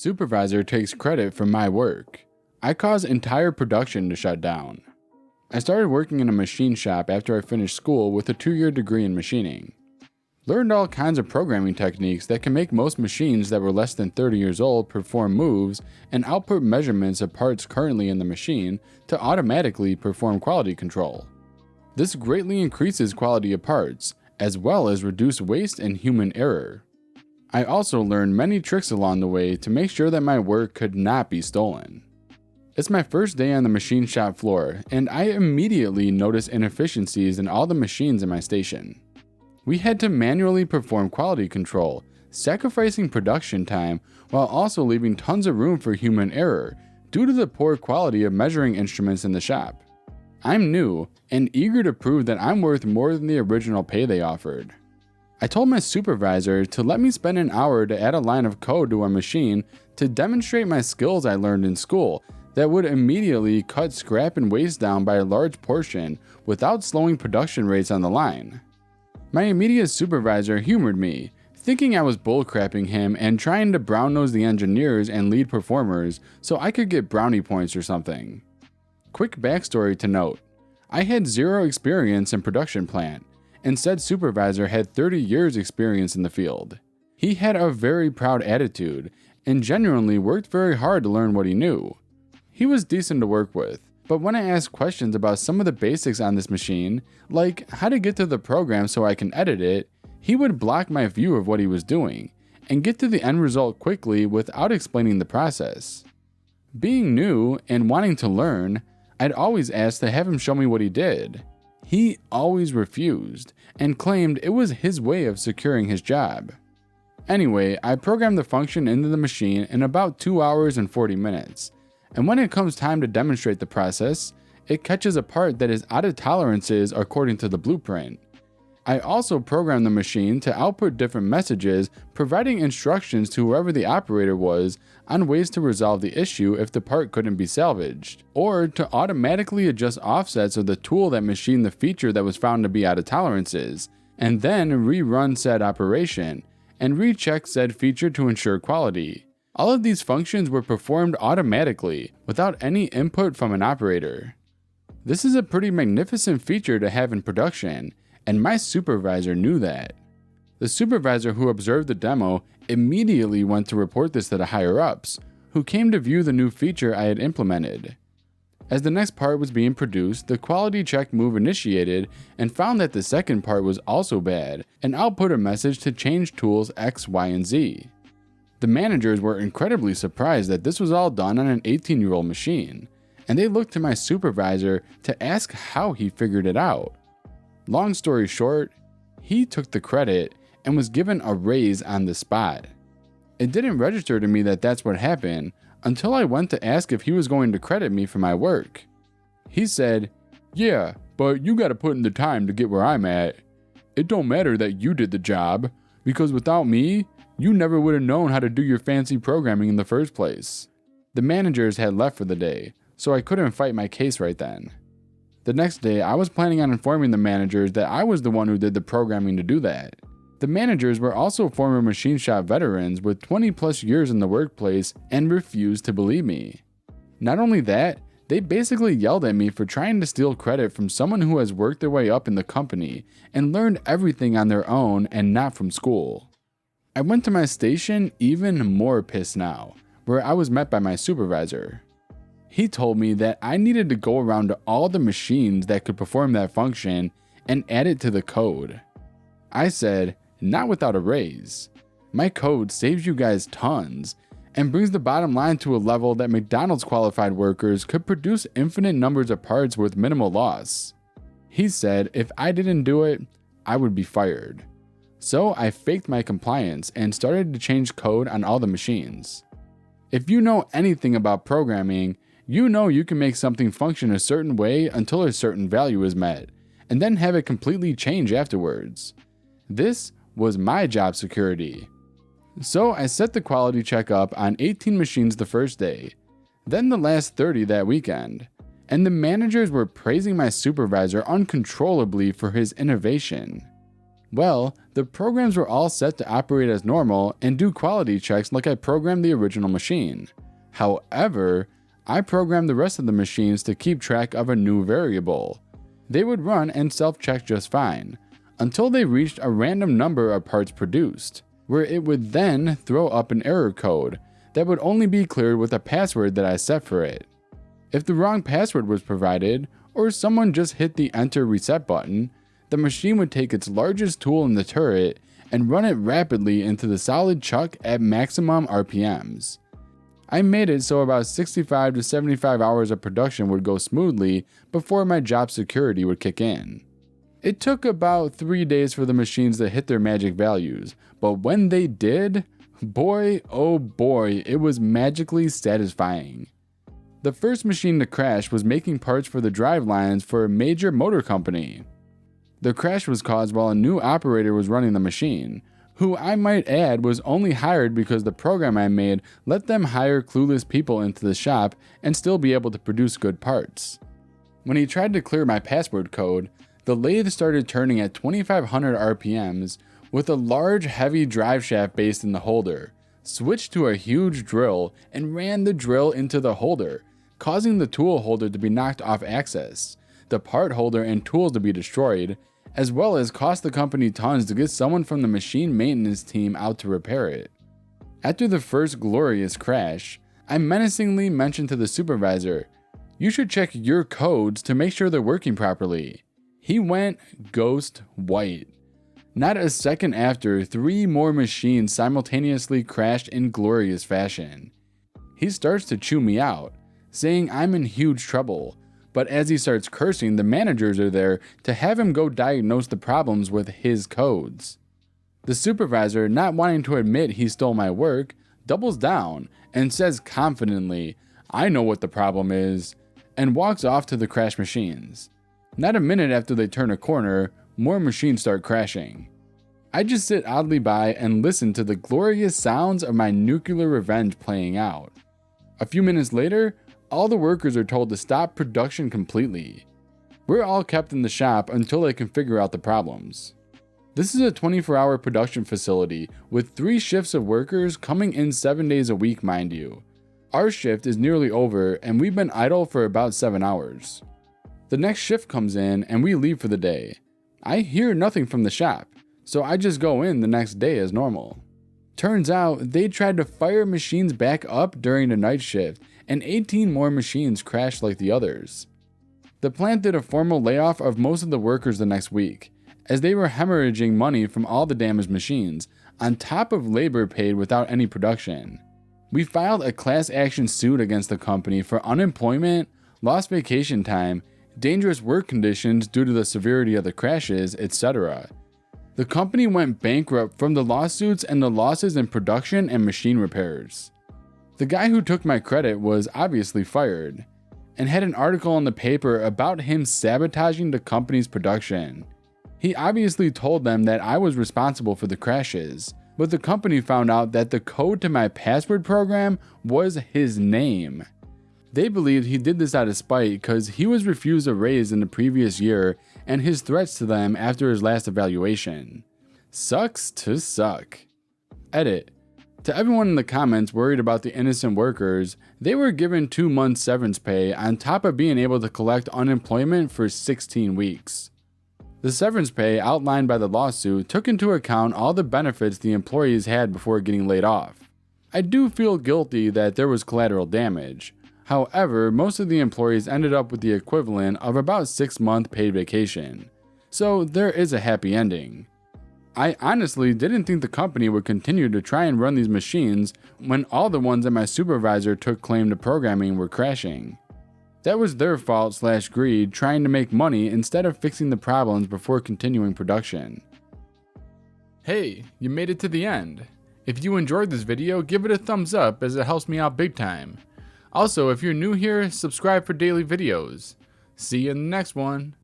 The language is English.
Supervisor takes credit for my work. I cause entire production to shut down. I started working in a machine shop after I finished school with a 2-year degree in machining. Learned all kinds of programming techniques that can make most machines that were less than 30 years old perform moves and output measurements of parts currently in the machine to automatically perform quality control. This greatly increases quality of parts, as well as reduce waste and human error. I also learned many tricks along the way to make sure that my work could not be stolen. It's my first day on the machine shop floor, and I immediately noticed inefficiencies in all the machines in my station. We had to manually perform quality control, sacrificing production time while also leaving tons of room for human error due to the poor quality of measuring instruments in the shop. I'm new and eager to prove that I'm worth more than the original pay they offered. I told my supervisor to let me spend an hour to add a line of code to our machine to demonstrate my skills I learned in school that would immediately cut scrap and waste down by a large portion without slowing production rates on the line. My immediate supervisor humored me, thinking I was bullcrapping him and trying to brown-nose the engineers and lead performers so I could get brownie points or something. Quick backstory to note, I had 0 experience in production plant, and said supervisor had 30 years experience in the field. He had a very proud attitude, and genuinely worked very hard to learn what he knew. He was decent to work with, but when I asked questions about some of the basics on this machine, like how to get to the program so I can edit it, he would block my view of what he was doing, and get to the end result quickly without explaining the process. Being new and wanting to learn, I'd always ask to have him show me what he did. He always refused, and claimed it was his way of securing his job. Anyway, I programmed the function into the machine in about 2 hours and 40 minutes, and when it comes time to demonstrate the process, it catches a part that is out of tolerances according to the blueprint. I also programmed the machine to output different messages, providing instructions to whoever the operator was on ways to resolve the issue if the part couldn't be salvaged, or to automatically adjust offsets of the tool that machined the feature that was found to be out of tolerances, and then rerun said operation, and recheck said feature to ensure quality. All of these functions were performed automatically, without any input from an operator. This is a pretty magnificent feature to have in production, and my supervisor knew that. The supervisor who observed the demo immediately went to report this to the higher-ups, who came to view the new feature I had implemented. As the next part was being produced, the quality check move initiated and found that the second part was also bad, and output a message to change tools X, Y, and Z. The managers were incredibly surprised that this was all done on an 18-year-old machine, and they looked to my supervisor to ask how he figured it out. Long story short, he took the credit and was given a raise on the spot. It didn't register to me that that's what happened until I went to ask if he was going to credit me for my work. He said, "Yeah, but you gotta put in the time to get where I'm at. It don't matter that you did the job, because without me, you never would have known how to do your fancy programming in the first place." The managers had left for the day, so I couldn't fight my case right then. The next day, I was planning on informing the managers that I was the one who did the programming to do that. The managers were also former machine shop veterans with 20 plus years in the workplace and refused to believe me. Not only that, they basically yelled at me for trying to steal credit from someone who has worked their way up in the company and learned everything on their own and not from school. I went to my station even more pissed now, where I was met by my supervisor. He told me that I needed to go around to all the machines that could perform that function and add it to the code. I said, not without a raise. My code saves you guys tons and brings the bottom line to a level that McDonald's qualified workers could produce infinite numbers of parts with minimal loss. He said if I didn't do it, I would be fired. So I faked my compliance and started to change code on all the machines. If you know anything about programming, you know you can make something function a certain way until a certain value is met, and then have it completely change afterwards. This was my job security. So I set the quality check up on 18 machines the first day, then the last 30 that weekend, and the managers were praising my supervisor uncontrollably for his innovation. Well, the programs were all set to operate as normal and do quality checks like I programmed the original machine. However, I programmed the rest of the machines to keep track of a new variable. They would run and self-check just fine, until they reached a random number of parts produced, where it would then throw up an error code that would only be cleared with a password that I set for it. If the wrong password was provided, or someone just hit the enter reset button, the machine would take its largest tool in the turret and run it rapidly into the solid chuck at maximum RPMs. I made it so about 65 to 75 hours of production would go smoothly before my job security would kick in. It took about 3 days for the machines to hit their magic values, but when they did, boy oh boy, it was magically satisfying. The first machine to crash was making parts for the drive lines for a major motor company. The crash was caused while a new operator was running the machine, who I might add was only hired because the program I made let them hire clueless people into the shop and still be able to produce good parts. When he tried to clear my password code, the lathe started turning at 2500 RPMs with a large heavy drive shaft based in the holder, switched to a huge drill and ran the drill into the holder, causing the tool holder to be knocked off axis, the part holder and tools to be destroyed, as well as cost the company tons to get someone from the machine maintenance team out to repair it. After the first glorious crash, I menacingly mentioned to the supervisor, "You should check your codes to make sure they're working properly." He went ghost white. Not a second after, 3 more machines simultaneously crashed in glorious fashion. He starts to chew me out, saying I'm in huge trouble, but as he starts cursing, the managers are there to have him go diagnose the problems with his codes. The supervisor, not wanting to admit he stole my work, doubles down and says confidently, "I know what the problem is," and walks off to the crash machines. Not a minute after they turn a corner, more machines start crashing. I just sit oddly by and listen to the glorious sounds of my nuclear revenge playing out. A few minutes later, all the workers are told to stop production completely. We're all kept in the shop until they can figure out the problems. This is a 24-hour production facility with 3 shifts of workers coming in 7 days a week, mind you. Our shift is nearly over and we've been idle for about 7 hours. The next shift comes in and we leave for the day. I hear nothing from the shop, so I just go in the next day as normal. Turns out they tried to fire machines back up during the night shift and 18 more machines crashed like the others. The plant did a formal layoff of most of the workers the next week, as they were hemorrhaging money from all the damaged machines, on top of labor paid without any production. We filed a class action suit against the company for unemployment, lost vacation time, dangerous work conditions due to the severity of the crashes, etc. The company went bankrupt from the lawsuits and the losses in production and machine repairs. The guy who took my credit was obviously fired, and had an article in the paper about him sabotaging the company's production. He obviously told them that I was responsible for the crashes, but the company found out that the code to my password program was his name. They believed he did this out of spite because he was refused a raise in the previous year and his threats to them after his last evaluation. Sucks to suck. Edit. To everyone in the comments worried about the innocent workers, they were given 2 months severance pay on top of being able to collect unemployment for 16 weeks. The severance pay outlined by the lawsuit took into account all the benefits the employees had before getting laid off. I do feel guilty that there was collateral damage. However, most of the employees ended up with the equivalent of about 6-month paid vacation. So there is a happy ending. I honestly didn't think the company would continue to try and run these machines when all the ones that my supervisor took claim to programming were crashing. That was their fault/greed trying to make money instead of fixing the problems before continuing production. Hey, you made it to the end. If you enjoyed this video, give it a thumbs up as it helps me out big time. Also, if you're new here, subscribe for daily videos. See you in the next one.